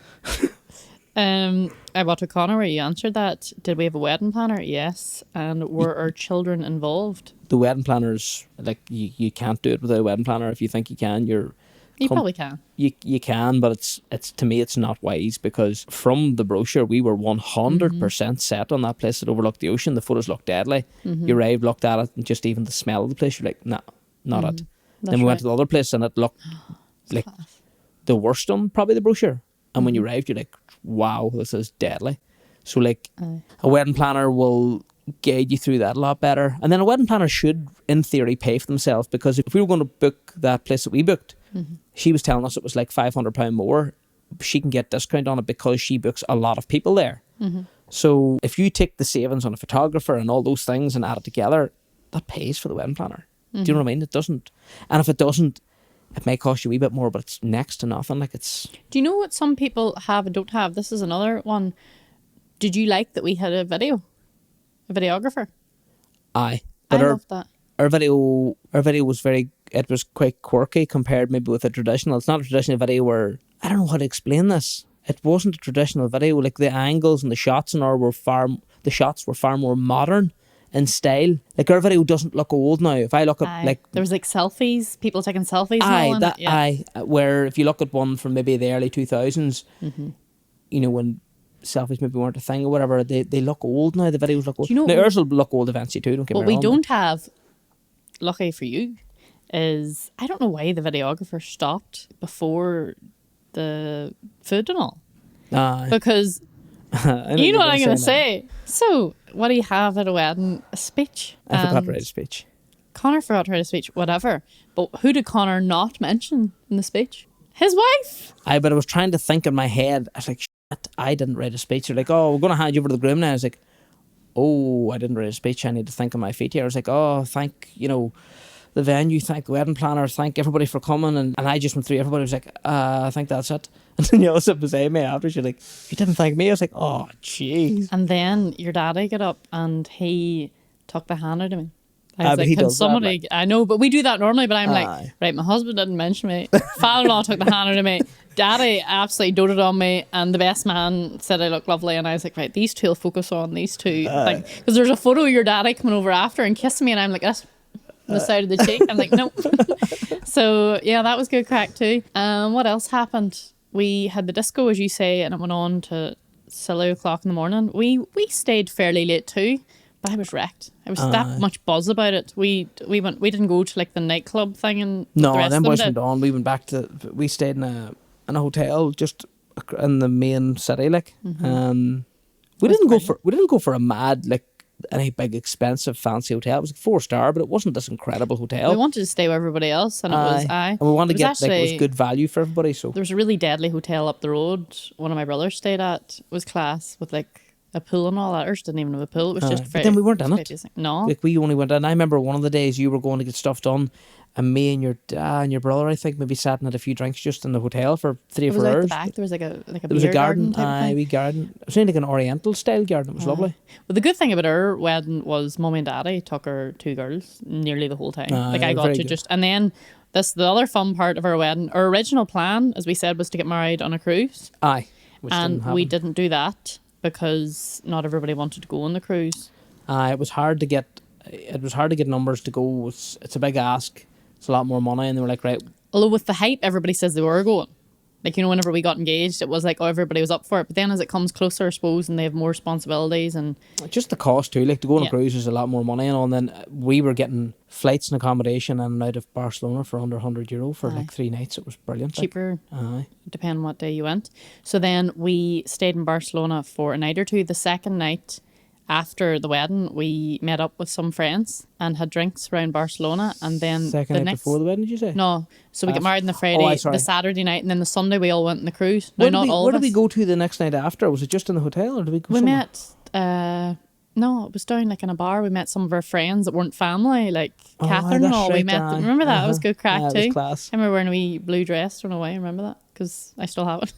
I bought a Connor where you answered that. Did we have a wedding planner? Yes. And were our children involved? The wedding planners, like you can't do it without a wedding planner. If you think you can, you probably can. You can, but it's to me it's not wise, because from the brochure we were 100% set on that place that overlooked the ocean. The photos looked deadly. You arrived, looked at it, and just even the smell of the place, you're like, nah, not it. Then we went to the other place and it looked like the worst on probably the brochure. And when you arrived, you're like, wow, this is deadly. So like a wedding planner will guide you through that a lot better. And then a wedding planner should, in theory, pay for themselves, because if we were going to book that place that we booked, she was telling us it was like £500 more. She can get discount on it because she books a lot of people there. So if you take the savings on a photographer and all those things and add it together, that pays for the wedding planner. Do you know what I mean? It doesn't. And if it doesn't, it may cost you a wee bit more, but it's next to nothing. Like, it's... Do you know what some people have and don't have? This is another one. Did you like that we had a videographer? Aye. But I loved that. Our video was it was quite quirky compared maybe with a traditional. It's not a traditional video where, I don't know how to explain this. It wasn't a traditional video. Like, the angles and the shots in our the shots were far more modern in style. Like, our video doesn't look old now. If I look at like, there was like selfies, people taking selfies. Where if you look at one from maybe the early 2000s, you know, when selfies maybe weren't a thing or whatever, they look old now. The videos look old. Now, ours will look old eventually too, don't get me wrong. What we don't have, lucky for you, is I don't know why the videographer stopped before the food and all. Because you know what I'm going to say. So, what do you have at a wedding? A speech. I forgot to write a speech. Connor forgot to write a speech, whatever. But who did Connor not mention in the speech? His wife. But I was trying to think in my head. I was like, shit, I didn't write a speech. They're like, oh, we're going to hand you over to the groom now. I was like, oh, I didn't write a speech. I need to think on my feet here. I was like, oh, thank, the venue, thank the wedding planner, thank everybody for coming. And I just went through everybody. I was like, I think that's it. And then you sit beside me after. She's like, you didn't thank me? I was like, oh, jeez. And then your daddy got up and he took the hand out of me. I was like, can somebody... That, like... I know, but we do that normally. But I'm like, right, my husband didn't mention me. Father-in-law took the hand out of me. Daddy absolutely doted on me. And the best man said I look lovely. And I was like, right, these two will focus on these two. Because there's a photo of your daddy coming over after and kissing me. And I'm like, that's the side of the cheek. I'm like, nope. So, yeah, that was good crack too. What else happened? We had the disco, as you say, and it went on to silly o'clock in the morning. We stayed fairly late too. But I was wrecked. I was that much buzz about it. We didn't go to like the nightclub thing and No, the rest then of them boys did. went on. We went back to. We stayed in a hotel just in the main city, like. We Was didn't go brilliant. for a mad like any big expensive fancy hotel. It was like 4-star, but it wasn't this incredible hotel. We wanted to stay with everybody else, and it was and we wanted to it was get like it was actually- good value for everybody. So There was a really deadly hotel up the road. One of my brothers stayed at. It was class with like a pool and all that. Ours didn't even have a pool. It was just. but then we weren't in very it. basic. No, like we only went in. I remember one of the days you were going to get stuff done, and me and your dad and your brother, I think, maybe sat and had a few drinks just in the hotel for 3 or it was 4 out hours. the back. There was like a There was a beer garden, type of thing. wee garden. It was only like an Oriental style garden. It was lovely. But the good thing about our wedding was Mummy and Daddy took our 2 girls nearly the whole time. Like I got very to good. just, and then the other fun part of our wedding. Our original plan, as we said, was to get married on a cruise, Aye, which and didn't we happen. didn't do that because not everybody wanted to go on the cruise. It was hard to get. It was hard to get numbers to go. It's a big ask. It's a lot more money, and they were like, right, Although with the hype, everybody says they were going. Like, you know, whenever we got engaged, it was like, oh, everybody was up for it. But then as it comes closer, I suppose, and they have more responsibilities and just the cost too. Like to go on a Yeah. cruise is a lot more money, and all. And then we were getting flights and accommodation in and out of Barcelona for under €100 for like 3 nights. It was brilliant. like. cheaper, Aye. depending what day you went. So then we stayed in Barcelona for a night or two. The second night after the wedding, we met up with some friends and had drinks around Barcelona. And then Second the night next... before the wedding, did you say? No. So we got married on the aye, Friday, sorry. the Saturday night, and then the Sunday we all went on the cruise. No, Where not did we, all where of did we us. go to the next night after? Was it just in the hotel, or did we go We somewhere? met, no, it was down like in a bar. We met some of our friends that weren't family, like Oh, Catherine and that's all. We right, met aye. them. Remember that? It was good crack Aye, too. it was class. I remember wearing a wee blue dress thrown away. Remember that? Because I still have it.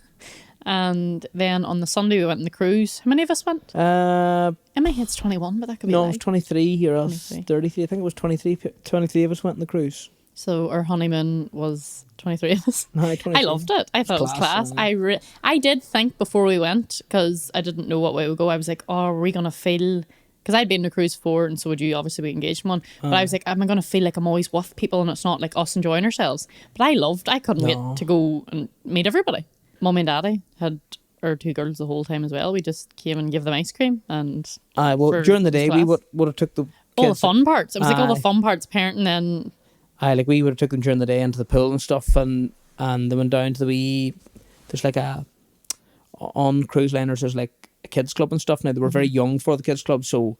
And then on the Sunday we went on the cruise. How many of us went? In my head it's 21, but that could be No, it right. was 23 or else 23. 33. I think it was 23 of us went on the cruise. So our honeymoon was 23 of us. Aye, I 23. loved it. I thought it was class, class. I did think before we went, because I didn't know what way it would go. I was like, oh, are we going to feel... Because I'd been on a cruise before, and so would you. Obviously, we engaged in one. But I was like, am I going to feel like I'm always with people and it's not like us enjoying ourselves? But I couldn't wait to go and meet everybody. Mummy and Daddy had our 2 girls the whole time as well. We just came and gave them ice cream and... Aye, well, for during the day, we class. would have took the all the kids. fun parts. It was like all Aye. the fun parts, parenting and... Aye, like we would have took them during the day into the pool and stuff, and they went down to the wee... There's like on cruise liners, there's like a kids club and stuff. Now, they were very young for the kids club, so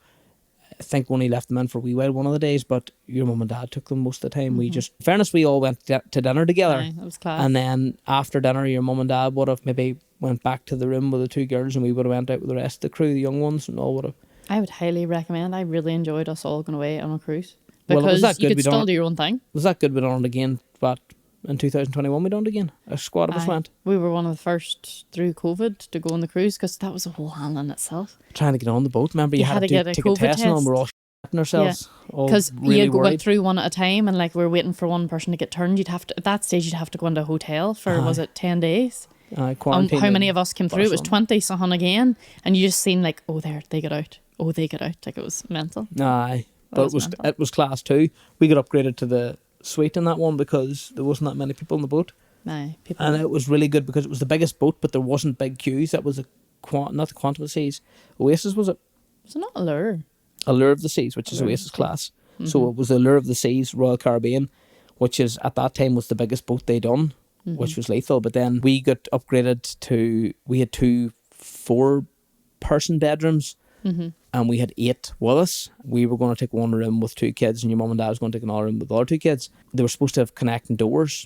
I think we only left them in for a wee while one of the days, but your mum and dad took them most of the time. We just... In fairness, we all went to dinner together. Aye, that was class. And then after dinner, your mum and dad would have maybe went back to the room with the 2 girls, and we would have went out with the rest of the crew, the young ones, and all would have... I would highly recommend. I really enjoyed us all going away on a cruise. Well, it was Because that you good could we still done it. do your own thing. Was that good we done it again? But in 2021 we done it again. A squad of us Aye. went. We were one of the first through COVID to go on the cruise, because that was a whole hand in itself. Trying to get on the boat. Remember, you, had to get a take a COVID test, and all, test. we're all shitting ourselves. All Because really you go worried. through one at a time, and like we're waiting for one person to get turned. You'd have to, at that stage, you'd have to go into a hotel for, was it 10 days? Quarantine. How many of us came through? It was Barcelona. 20 something again. And you just seen like, oh, there, they get out. Oh, they get out. Like, it was mental. Aye. But was mental. it was class too. We got upgraded to the suite in that one because there wasn't that many people on the boat. Aye, people. And it was really good because it was the biggest boat, but there wasn't big queues. That was not the Quantum of the Seas. Oasis, was it? Was it not Allure? Allure of the Seas, which is Allure of Oasis the class. So it was Allure of the Seas, Royal Caribbean, which is at that time was the biggest boat they done, which was lethal. But then we got upgraded to, we had 2 4-person bedrooms, and we had 8 with us. We were going to take one room with 2 kids, and your mum and dad was going to take another room with the other 2 kids. They were supposed to have connecting doors,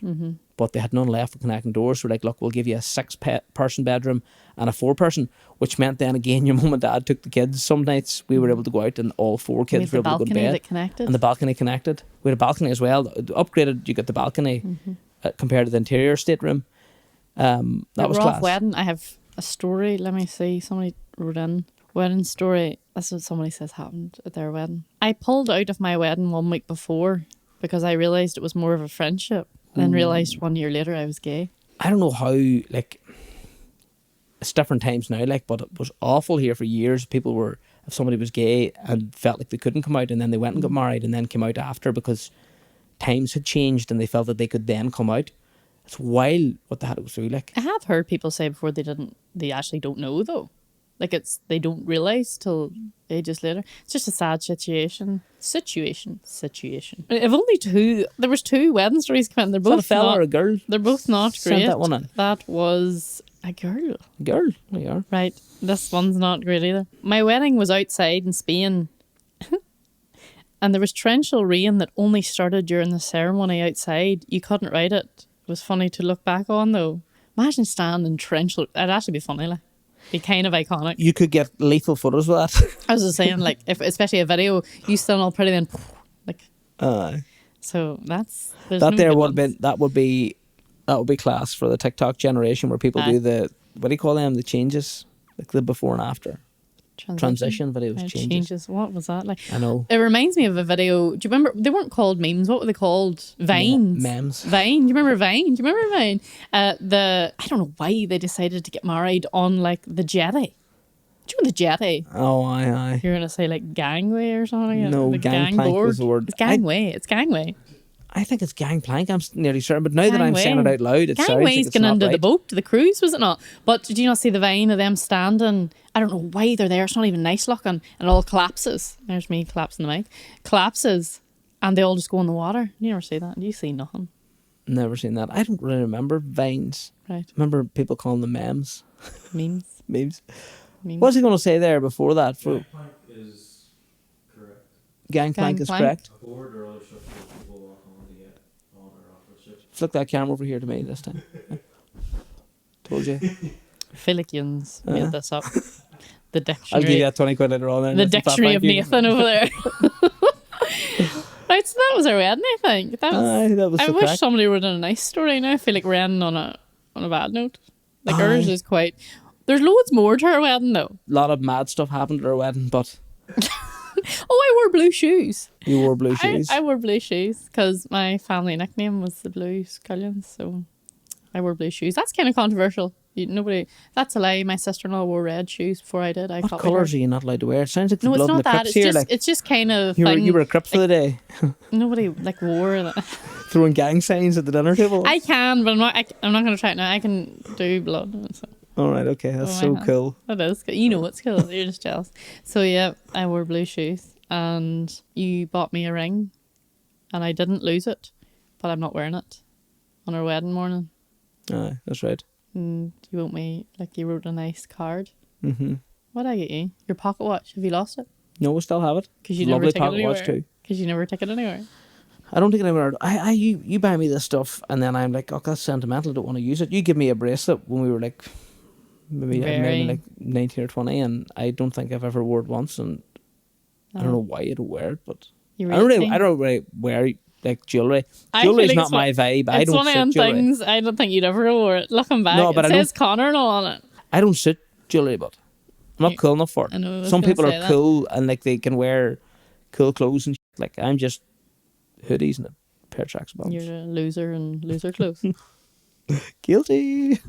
but they had none left for connecting doors. So we're like, look, we'll give you a 6-person bedroom and a 4-person, which meant then again your mum and dad took the kids. Some nights we were able to go out and all 4 We kids had were the able to go to balcony bed. that connected. And the balcony connected. We had a balcony as well. Upgraded, you got the balcony compared to the interior stateroom. That was Rough class. wedding. I have a story. Let me see. Somebody wrote in wedding story. That's what somebody says happened at their wedding. I pulled out of my wedding 1 week before because I realised it was more of a friendship. Then realised 1 year later I was gay. I don't know how, like, it's different times now, like, but it was awful here for years. People were, if somebody was gay and felt like they couldn't come out, and then they went and got married and then came out after because times had changed and they felt that they could then come out. It's wild what they had to go through, like. I have heard people say before they actually don't know though. Like they don't realise till ages later. It's just a sad situation. If only there was two wedding stories coming. They're Is that both a fella not, or a girl? they're both not Sent great. that one in. That was a girl. Girl, there you are. Right. This one's not great either. My wedding was outside in Spain. And there was torrential rain that only started during the ceremony outside. You couldn't write it. It was funny to look back on, though. Imagine standing in torrential... It'd actually be funny, like. Be kind of iconic. You could get lethal photos with that. I was just saying, like, if especially a video, you still all pretty then... Like... So that's... That would be class for the TikTok generation where people do the... What do you call them? The changes? Like the before and after. Transition videos, changes. What was that like? I know. It reminds me of a video. Do you remember? They weren't called memes. What were they called? Vines. Memes. Vine. Do you remember Vine? Do you remember Vine? I don't know why they decided to get married on like the jetty. Do you know the jetty? Oh, aye. You're gonna say like gangway or something? No, the gangplank was the word. It's gangway. It's gangway. I think it's gangplank. I'm nearly certain, but now that I'm saying it out loud, it sounds like Gangway's it's going not under right. the boat, the cruise, was it not? But did you not see the vine of them standing? I don't know why they're there. It's not even nice looking, and it all collapses. There's me collapsing the mic. Collapses, and they all just go in the water. You never see that. You see nothing. Never seen that. I don't really remember vines. Right. Remember people calling them memes. Memes. Memes. What was he going to say there before that? Gangplank is correct. Gangplank is correct. A board or other structure that people walk on to get on or off the ship. Flick that camera over here to me this time. Told you. Philippines made this up. The dictionary. I'll give you that 20 quid later on. The dictionary of Nathan over there. Right, so that was our wedding, I think. That was I wish somebody wrote in a nice story now. I feel like we're ending on a bad note. Like ours is quite... There's loads more to our wedding though. A lot of mad stuff happened at our wedding, but... I wore blue shoes. You wore blue shoes? I wore blue shoes because my family nickname was the Blue Scullions, so I wore blue shoes. That's kind of controversial. That's a lie. My sister-in-law wore red shoes before I did. What colours are you not allowed to wear? It sounds like the no, blood it's in not the that. Crips here. It's just kind of... You were a Crip for the day. Nobody wore that. Throwing gang signs at the dinner table? I can, but I'm not going to try it now. I can do blood. So. Alright, okay. That's so cool. That is cool. You know it's cool. You're just jealous. So yeah, I wore blue shoes and you bought me a ring and I didn't lose it, but I'm not wearing it on our wedding morning. Aye, that's right. And you wrote me, like you wrote a nice card. Mm-hmm. What did I get you? Your pocket watch. Have you lost it? No, we still have it. Because you Lovely never take it pocket anywhere. watch too. Because you never take it anywhere. I don't think anywhere. You buy me this stuff and then I'm like, oh, that's sentimental. I don't want to use it. You give me a bracelet when we were like... Maybe like 19 or 20, and I don't think I've ever wore it once, and I don't know why you don't wear it, but I don't really wear like jewellery. Jewellery's not my vibe. I don't suit jewellery. Things I don't think you'd ever wear it. Looking back, no, but it says Connor and all on it. I don't suit jewellery, but I'm not cool enough for it. I know, some people are cool and like they can wear cool clothes and shit. Like I'm just hoodies and a pair of tracks bottoms. You're a loser and loser clothes. Guilty.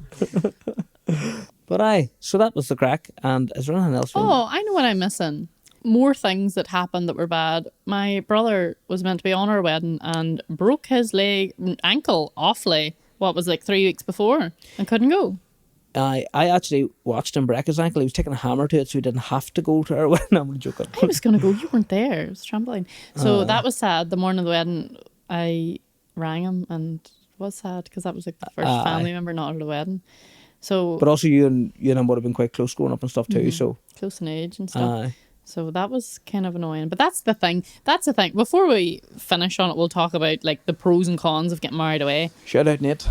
But so that was the crack. And is there anything else? Oh, I know what I'm missing. More things that happened that were bad. My brother was meant to be on our wedding and broke his ankle awfully. What was like 3 weeks before and couldn't go. I actually watched him break his ankle. He was taking a hammer to it, so he didn't have to go to our wedding. I'm joking. I was going to go. You weren't there. It was trampoline. So that was sad. The morning of the wedding, I rang him and it was sad because that was like the first family member not at the wedding. So, but also you and him would have been quite close growing up and stuff too. So close in age and stuff. So that was kind of annoying. But that's the thing. Before we finish on it, we'll talk about like the pros and cons of getting married away. Shout out Nate,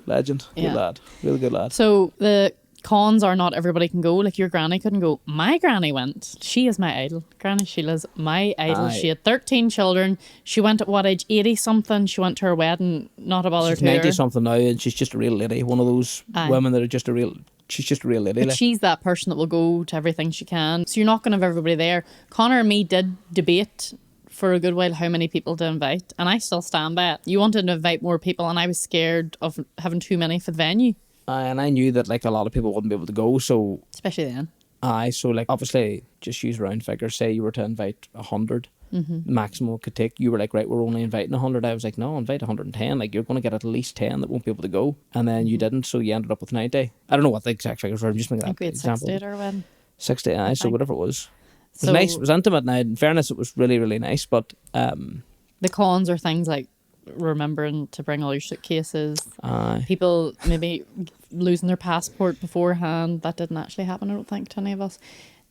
legend, good lad, real good lad. So the cons are not everybody can go. Like your granny couldn't go. My granny went. She is my idol. Granny Sheila's my idol. She had 13 children. She went at what age? 80 something. She went to her wedding. Not a bother to her. She's 90 something now, and she's just a real lady. One of those women that are just a real. She's just a real lady. But she's that person that will go to everything she can. So you're not going to have everybody there. Connor and me did debate for a good while how many people to invite, and I still stand by it. You wanted to invite more people, and I was scared of having too many for the venue. And I knew that like a lot of people wouldn't be able to go, so especially then. So like obviously just use round figures. Say you were to invite 100, maximum it could take. You were like, right, we're only inviting 100. I was like, no, invite 110. Like you're going to get at least 10 that won't be able to go, and then you didn't, so you ended up with 90. I don't know what the exact figures were. I'm just making that example. I think we had 60 at our wedding. 60, aye, so think. whatever it was. It was So nice. It was intimate. Now, in fairness, it was really, really nice. But the cons are things like remembering to bring all your suitcases. aye. People maybe losing their passport beforehand. That didn't actually happen, I don't think, to any of us.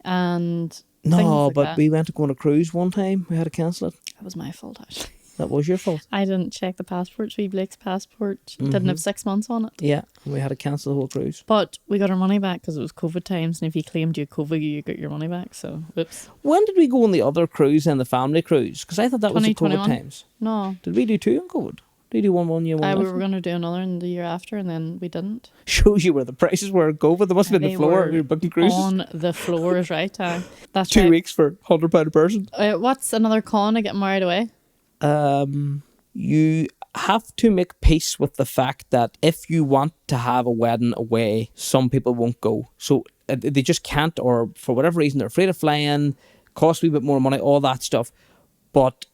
And things No, like but that. we went to go on a cruise one time. We had to cancel it. That was my fault, actually. That was your fault. I didn't check the passport. Sweet Blake's passport didn't have 6 months on it. Yeah, we had to cancel the whole cruise. But we got our money back because it was COVID times, and if you claimed you had COVID, you got your money back. So, whoops. When did we go on the other cruise and the family cruise? Because I thought that was the COVID 2021. times. No, Did we do 2 on COVID? Did we do one year, one we after? were going to do another in the year after, and then we didn't. Shows you where the prices were at COVID. There must have been They the floor. were We were booking cruises. on the floor is right. That's 2 right. weeks for £100 a person. What's another con of getting married away? You have to make peace with the fact that if you want to have a wedding away, some people won't go. So they just can't, or for whatever reason, they're afraid of flying, cost a wee bit more money, all that stuff. But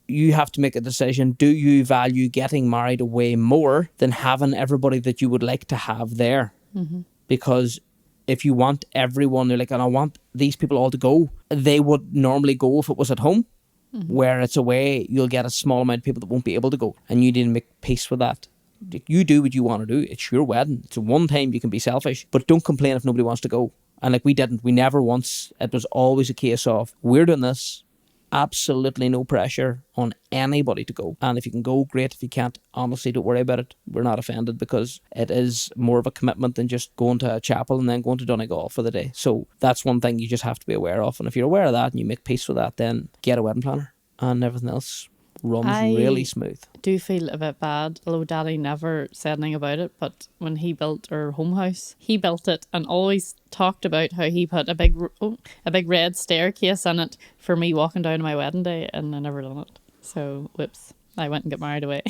you have to make a decision. Do you value getting married away more than having everybody that you would like to have there? Mm-hmm. Because if you want everyone, they're like, and I want these people all to go, they would normally go if it was at home. Mm-hmm. Where it's away, you'll get a small amount of people that won't be able to go. And you need to make peace with that. You do what you want to do. It's your wedding. It's one time you can be selfish. But don't complain if nobody wants to go. And like we didn't. We never once. It was always a case of, we're doing this. Absolutely no pressure on anybody to go. And if you can go, great. If you can't, honestly, don't worry about it. We're not offended because it is more of a commitment than just going to a chapel and then going to Donegal for the day. So that's one thing you just have to be aware of. And if you're aware of that and you make peace with that, then get a wedding planner and everything else runs really smooth. Do feel a bit bad, although Daddy never said anything about it. But when he built our home house, he built it and always talked about how he put a big red staircase in it for me walking down on my wedding day, and I never done it. So whoops, I went and got married away.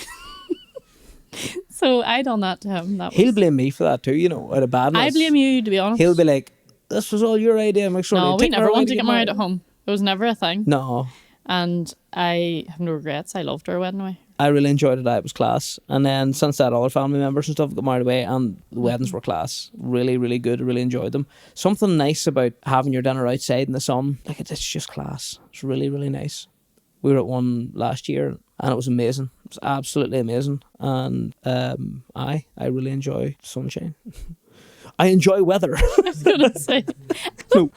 So I done that to him. He'll blame me for that too, you know, out of badness. I blame you, to be honest. He'll be like, this was all your idea. Make sure No, we never wanted to get married at home. It was never a thing. No. And I have no regrets. I loved our wedding away. I really enjoyed it. It was class. And then since that, other family members and stuff got married away, and the weddings were class. Really, really good. I really enjoyed them. Something nice about having your dinner outside in the sun. Like, it's just class. It's really, really nice. We were at one last year and it was amazing. It was absolutely amazing. And I really enjoy sunshine. I enjoy weather. I was going to say. No.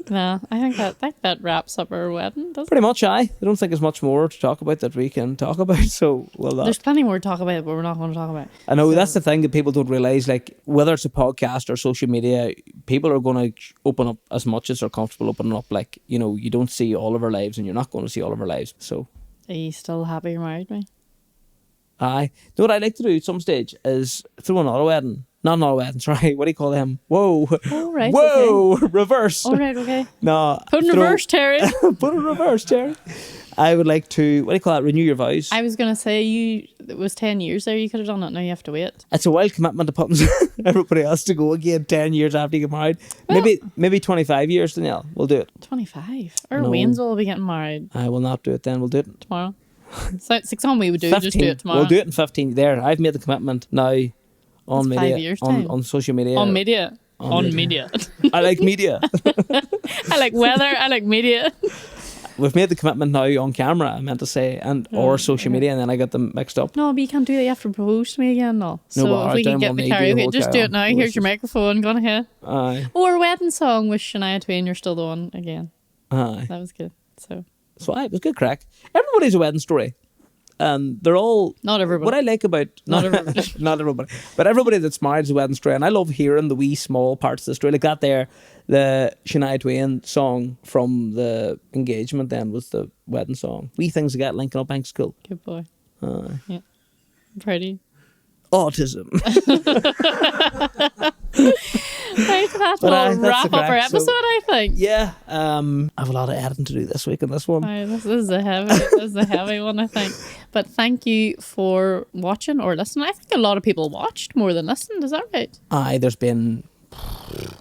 Nah, I think that wraps up our wedding, doesn't it? Pretty much, I don't think there's much more to talk about that we can talk about. So, well, There's plenty more to talk about, but we're not going to talk about. I know So- that's the thing that people don't realise. Like, whether it's a podcast or social media, people are going to open up as much as they're comfortable opening up. Like, you know, you don't see all of our lives, and you're not going to see all of our lives. So, Are you still happy you married me? aye. Know what I'd like to do at some stage is throw another wedding. Not another wedding, sorry. What do you call them? Whoa. Oh, right. Whoa. Reverse. All right, okay. No. Put in reverse, Terry. Put in reverse, Terry. I would like to, what do you call that? Renew your vows. I was going to say, it was 10 years there. You could have done it. Now you have to wait. It's a wild commitment to put everybody else to go again 10 years after you get married. Well- Maybe 25 years, Danielle. We'll do it. 25. Our No. Wayne's will be getting married I will not do it then. We'll do it. tomorrow. So 6 on we would do. Just do it tomorrow. We'll do it in 15. There, I've made the commitment now on That's media. 5 years' on, time. on social media. On media. On On media. media. I like media. I like weather. I like media. We've made the commitment now on camera, I meant to say, and or social media, and then I got them mixed up. No, but you can't do that. You have to propose to me again. No. So but if we then can get we'll the need to do the karaoke, whole just do carol. it now. We'll Here's your just- microphone. Go on ahead. Aye. Or wedding song with Shania Twain. You're still the one again. Aye. That was good. So So it was good crack. Everybody's a wedding story. They're all... not everybody. What I like about... Not everybody. not everybody. But everybody that's married is a wedding story. And I love hearing the wee small parts of the story. Like that there, the Shania Twain song from the engagement then was the wedding song. Wee things to get linking up in school. Good boy. Aye. Yeah. I'm proud of you. Autism. Right, that But, will that's wrap the up our crack, so- episode, I think. Yeah. I have a lot of editing to do this week on this one. Aye, this is a heavy one, I think. But thank you for watching or listening. I think a lot of people watched more than listened. Is that right? Aye, there's been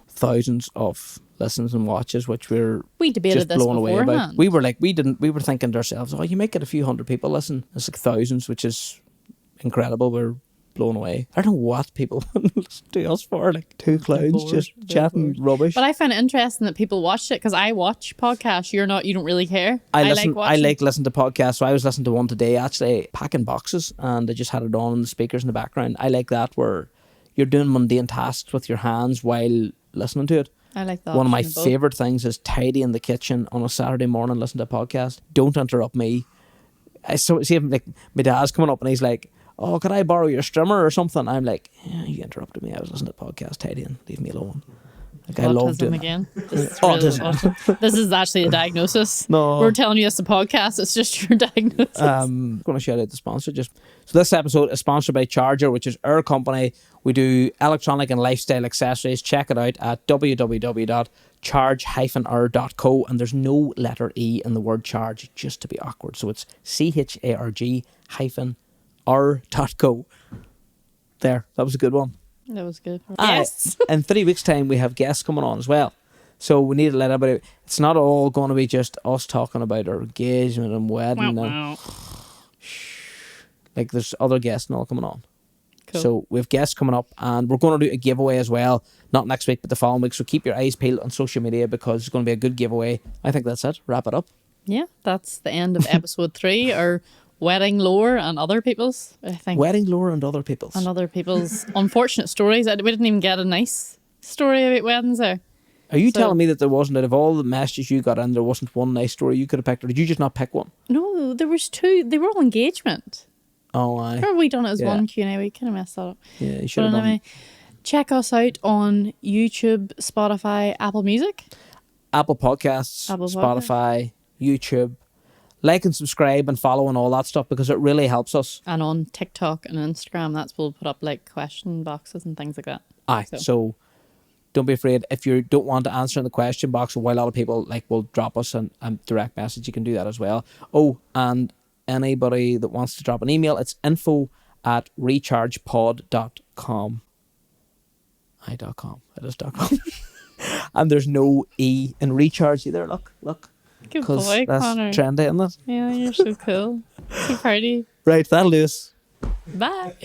thousands of listens and watches, which we're We debated just this blown away about. beforehand. We were thinking to ourselves, oh, you might get a few hundred people listen. It's like thousands, which is incredible. We're blown away. I don't know what people listen to us for, like two clowns bored. just They're chatting bored. rubbish. But I find it interesting that people watch it because I watch podcasts. You don't really care. I watching. like listening to podcasts. So I was listening to one today, actually packing boxes, and they just had it on the speakers in the background. I like that, where you're doing mundane tasks with your hands while listening to it. I like that. One of my option both. favourite things is tidying the kitchen on a Saturday morning, listen to a podcast. Don't interrupt me. I see him, like, my dad's coming up and he's like, "Oh, could I borrow your strimmer or something?" I'm like, "Yeah, you interrupted me. I was listening to a podcast, tidying. Leave me alone." Like, I love Autism doing again. This is really Autism. autism. This is actually a diagnosis. No. We're telling you it's a podcast. It's just your diagnosis. I'm going to shout out the sponsor. So this episode is sponsored by Charger, which is our company. We do electronic and lifestyle accessories. Check it out at www.charge-r.co, and there's no letter E in the word charge, just to be awkward. So it's charg-r.co. There, that was a good one. That was good. Yes. In 3 weeks' time, we have guests coming on as well. So we need to let everybody. It's not all going to be just us talking about our engagement and wedding. And, like, there's other guests and all coming on. Cool. So we have guests coming up, and we're going to do a giveaway as well. Not next week, but the following week. So keep your eyes peeled on social media, because it's going to be a good giveaway. I think that's it. Wrap it up. Yeah, that's the end of episode 3, or wedding lore and other people's, I think. Wedding lore and other people's. And other people's unfortunate stories. We didn't even get a nice story about weddings there. Are you telling me that there wasn't, out of all the messages you got in, there wasn't one nice story you could have picked, or did you just not pick one? No, there was 2. They were all engagement. Oh, aye. Remember we done it as Yeah. one Q&A. We kind of messed that up. Yeah, you should But have done. anyway, check us out on YouTube, Spotify, Apple Music. Apple Podcasts, Apple Spotify, YouTube. Like and subscribe and follow and all that stuff, because it really helps us. And on TikTok and Instagram, that's where we'll put up like question boxes and things like that. Aye, so don't be afraid. If you don't want to answer in the question box, while a lot of people like will drop us a direct message, you can do that as well. Oh, and anybody that wants to drop an email, it's info@rechargepod.com. .com. It is .com. And there's no E in recharge either. Look. Good Because boy, that's Connor. trendy, isn't it? Yeah, you're so cool. So proud of you. Right, that'll do us. Bye.